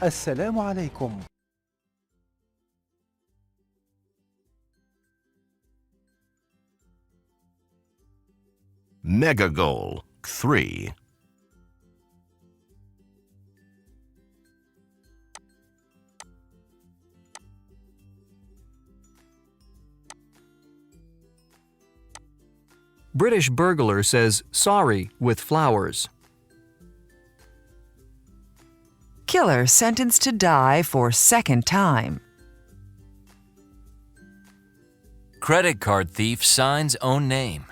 السلام عليكم. Mega goal 3. British burglar says sorry with flowers. Killer sentenced to die for second time. Credit card thief signs own name.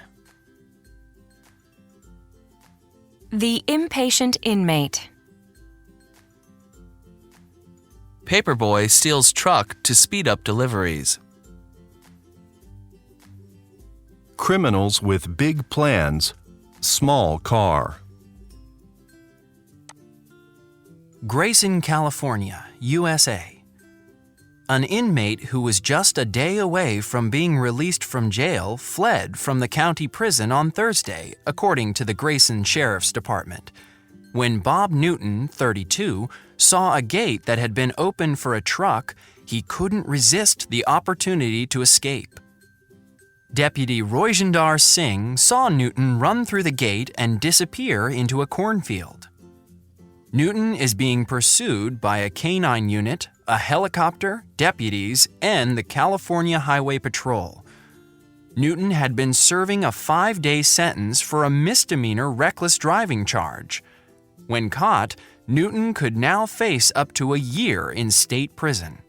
The impatient inmate. Paperboy steals truck to speed up deliveries. Criminals with big plans, small car. Grayson, California, USA. An inmate who was just a day away from being released from jail fled from the county prison on Thursday, according to the Grayson Sheriff's Department. When Bob Newton, 32, saw a gate that had been opened for a truck, he couldn't resist the opportunity to escape. Deputy Roijendar Singh saw Newton run through the gate and disappear into a cornfield. Newton is being pursued by a canine unit, a helicopter, deputies, and the California Highway Patrol. Newton had been serving a 5-day sentence for a misdemeanor reckless driving charge. When caught, Newton could now face up to a year in state prison.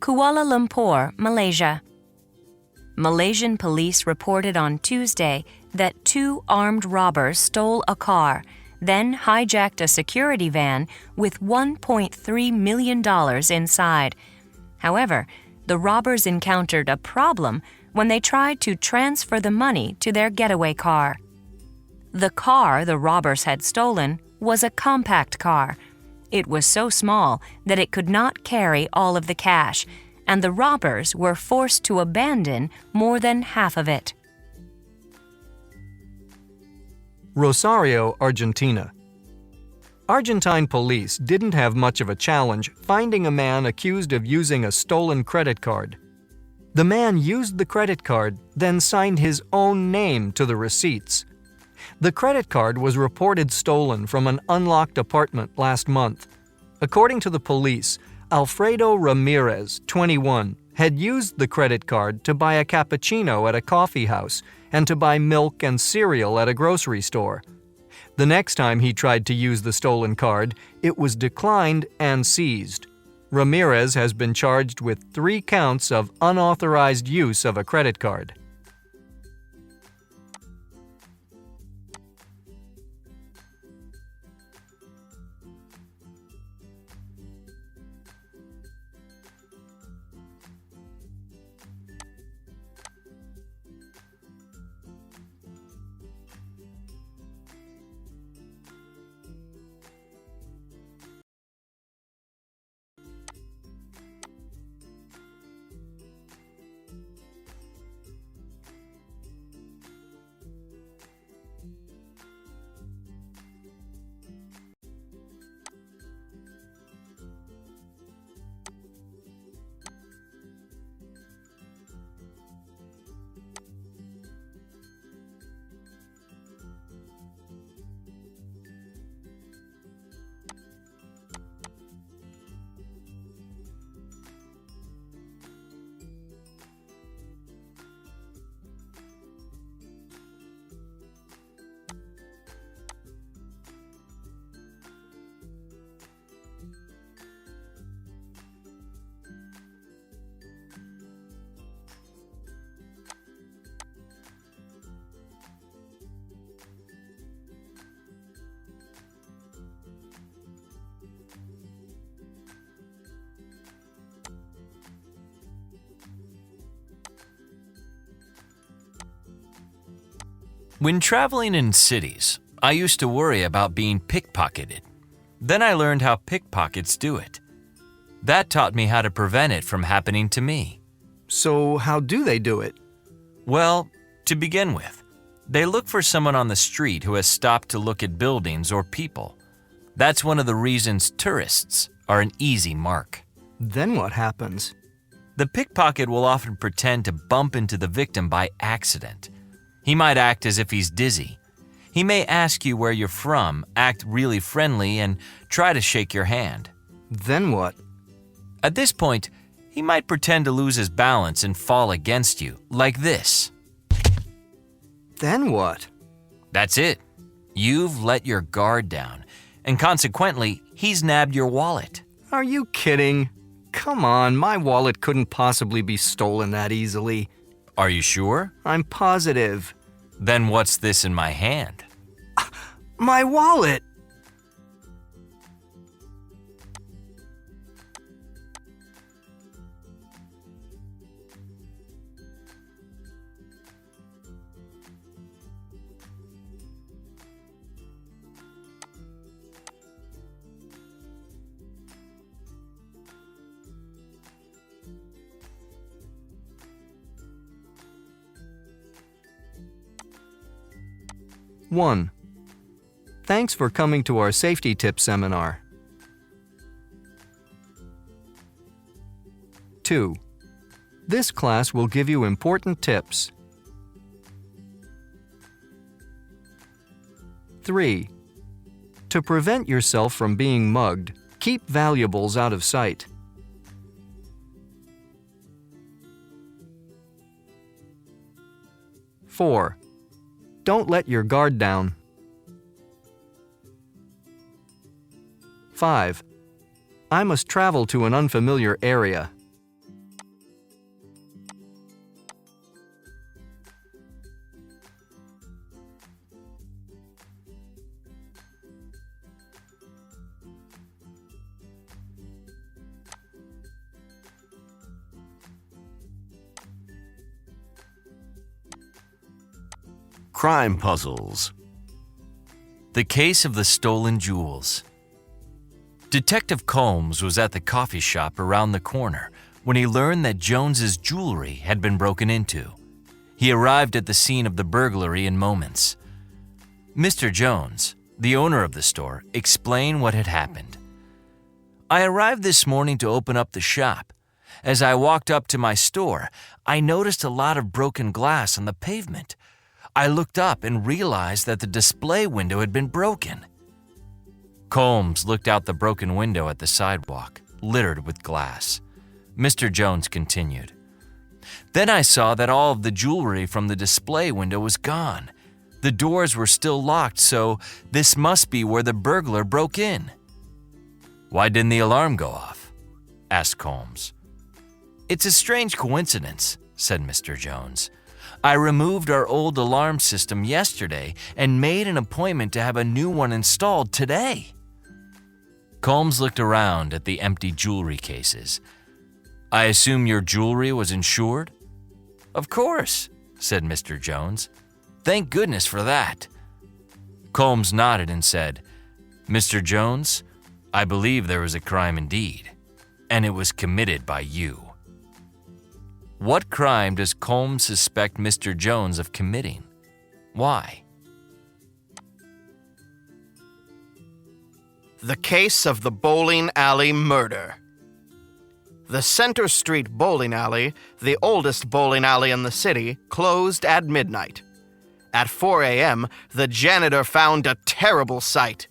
Kuala Lumpur, Malaysia. Malaysian police reported on Tuesday that 2 armed robbers stole a car, then hijacked a security van with $1.3 million inside. However, the robbers encountered a problem when they tried to transfer the money to their getaway car. The car the robbers had stolen was a compact car. It was so small that it could not carry all of the cash, and the robbers were forced to abandon more than half of it. Rosario, Argentina. Argentine police didn't have much of a challenge finding a man accused of using a stolen credit card. The man used the credit card, then signed his own name to the receipts. The credit card was reported stolen from an unlocked apartment last month. According to the police, Alfredo Ramirez, 21, had used the credit card to buy a cappuccino at a coffee house and to buy milk and cereal at a grocery store. The next time he tried to use the stolen card, it was declined and seized. Ramirez has been charged with 3 counts of unauthorized use of a credit card. When traveling in cities, I used to worry about being pickpocketed. Then I learned how pickpockets do it. That taught me how to prevent it from happening to me. So how do they do it? Well, to begin with, they look for someone on the street who has stopped to look at buildings or people. That's one of the reasons tourists are an easy mark. Then what happens? The pickpocket will often pretend to bump into the victim by accident. He might act as if he's dizzy. He may ask you where you're from, act really friendly, and try to shake your hand. Then what? At this point, he might pretend to lose his balance and fall against you, like this. Then what? That's it. You've let your guard down, and consequently, he's nabbed your wallet. Are you kidding? Come on, my wallet couldn't possibly be stolen that easily. Are you sure? I'm positive. Then what's this in my hand? My wallet! One. Thanks for coming to our safety tips seminar. 2. This class will give you important tips. 3. To prevent yourself from being mugged, keep valuables out of sight. 4. Don't let your guard down. 5. I must travel to an unfamiliar area. 'Crime puzzles. The case of the stolen jewels. Detective Combs was at the coffee shop around the corner when he learned that Jones's jewelry had been broken into. He arrived at the scene of the burglary in moments. Mr. Jones, the owner of the store, explained what had happened. I arrived this morning to open up the shop. As I walked up to my store, I noticed a lot of broken glass on the pavement. I looked up and realized that the display window had been broken. Combs looked out the broken window at the sidewalk, littered with glass. Mr. Jones continued. Then I saw that all of the jewelry from the display window was gone. The doors were still locked, so this must be where the burglar broke in. Why didn't the alarm go off? Asked Combs. It's a strange coincidence, said Mr. Jones. I removed our old alarm system yesterday and made an appointment to have a new one installed today. Combs looked around at the empty jewelry cases. I assume your jewelry was insured? Of course, said Mr. Jones. Thank goodness for that. Combs nodded and said, Mr. Jones, I believe there was a crime indeed, and it was committed by you. What crime does Combs suspect Mr. Jones of committing? Why? The case of the bowling alley murder. The Center Street bowling alley, the oldest bowling alley in the city, closed at midnight. At 4 a.m., the janitor found a terrible sight.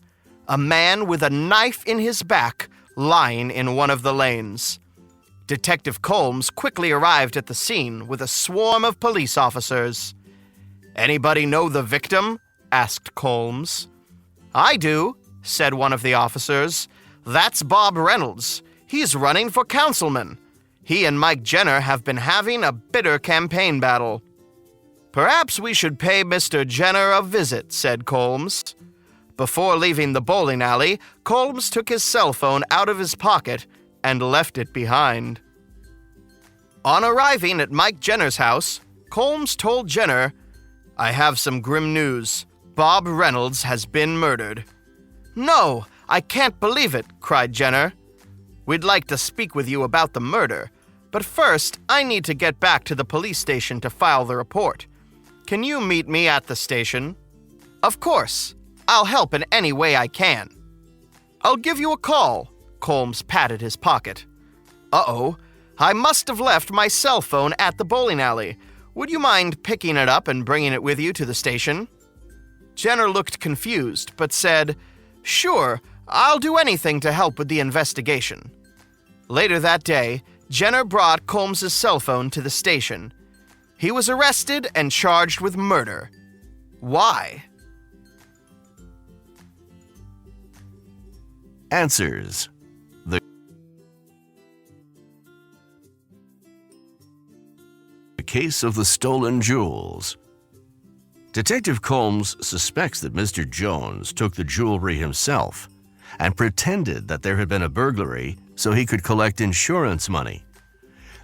A man with a knife in his back lying in one of the lanes. Detective Combs quickly arrived at the scene with a swarm of police officers. Anybody know the victim? Asked Combs. I do, said one of the officers. That's Bob Reynolds. He's running for councilman. He and Mike Jenner have been having a bitter campaign battle. Perhaps we should pay Mr. Jenner a visit, said Combs. Before leaving the bowling alley, Combs took his cell phone out of his pocket and left it behind. On arriving at Mike Jenner's house, Combs told Jenner, I have some grim news. Bob Reynolds has been murdered. No, I can't believe it, cried Jenner. We'd like to speak with you about the murder, but first I need to get back to the police station to file the report. Can you meet me at the station? Of course. I'll help in any way I can. I'll give you a call. Colmes patted his pocket. Uh-oh, I must have left my cell phone at the bowling alley. Would you mind picking it up and bringing it with you to the station? Jenner looked confused, but said, "Sure, I'll do anything to help with the investigation." Later that day, Jenner brought Colmes's cell phone to the station. He was arrested and charged with murder. Why? Answers. The case of the stolen jewels. Detective Colmes suspects that Mr. Jones took the jewelry himself and pretended that there had been a burglary so he could collect insurance money.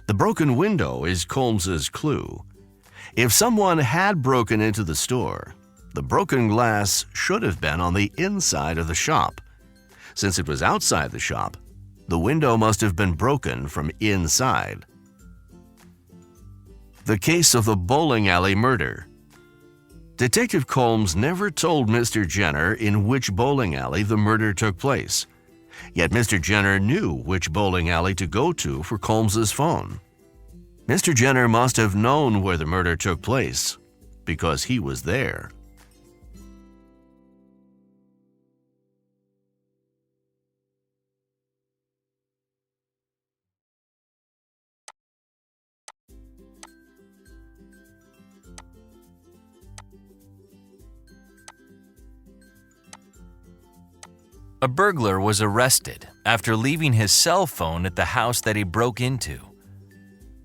The broken window is Colmes's clue. If someone had broken into the store, the broken glass should have been on the inside of the shop. Since it was outside the shop, the window must have been broken from inside. The case of the bowling alley murder. Detective Colmes never told Mr. Jenner in which bowling alley the murder took place. Yet Mr. Jenner knew which bowling alley to go to for Colmes's phone. Mr. Jenner must have known where the murder took place because he was there. A burglar was arrested after leaving his cell phone at the house that he broke into.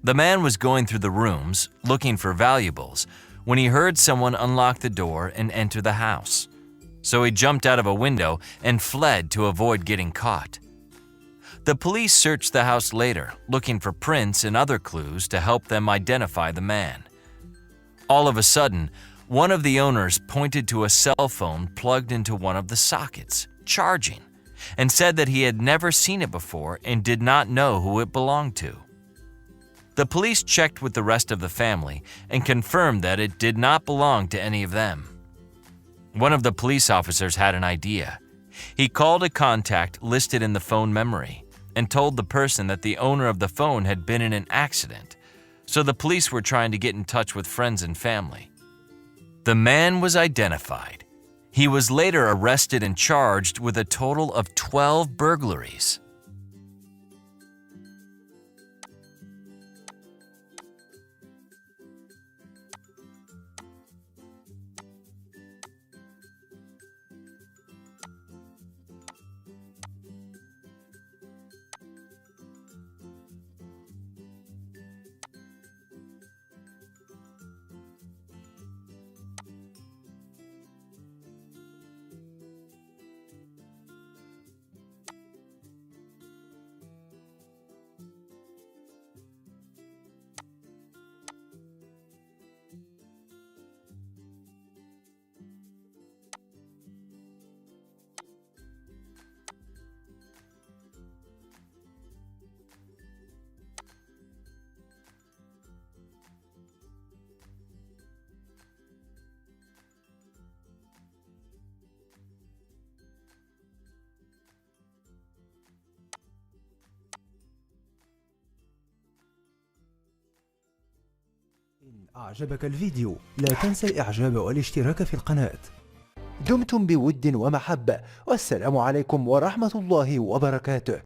The man was going through the rooms looking for valuables when he heard someone unlock the door and enter the house. So he jumped out of a window and fled to avoid getting caught. The police searched the house later, looking for prints and other clues to help them identify the man. All of a sudden, one of the owners pointed to a cell phone plugged into one of the sockets, charging, and said that he had never seen it before and did not know who it belonged to. The police checked with the rest of the family and confirmed that it did not belong to any of them. One of the police officers had an idea. He called a contact listed in the phone memory and told the person that the owner of the phone had been in an accident, so the police were trying to get in touch with friends and family. The man was identified. He was later arrested and charged with a total of 12 burglaries. إن أعجبك الفيديو لا تنسى الإعجاب والاشتراك في القناة. دمتم بود ومحبة، والسلام عليكم ورحمة الله وبركاته.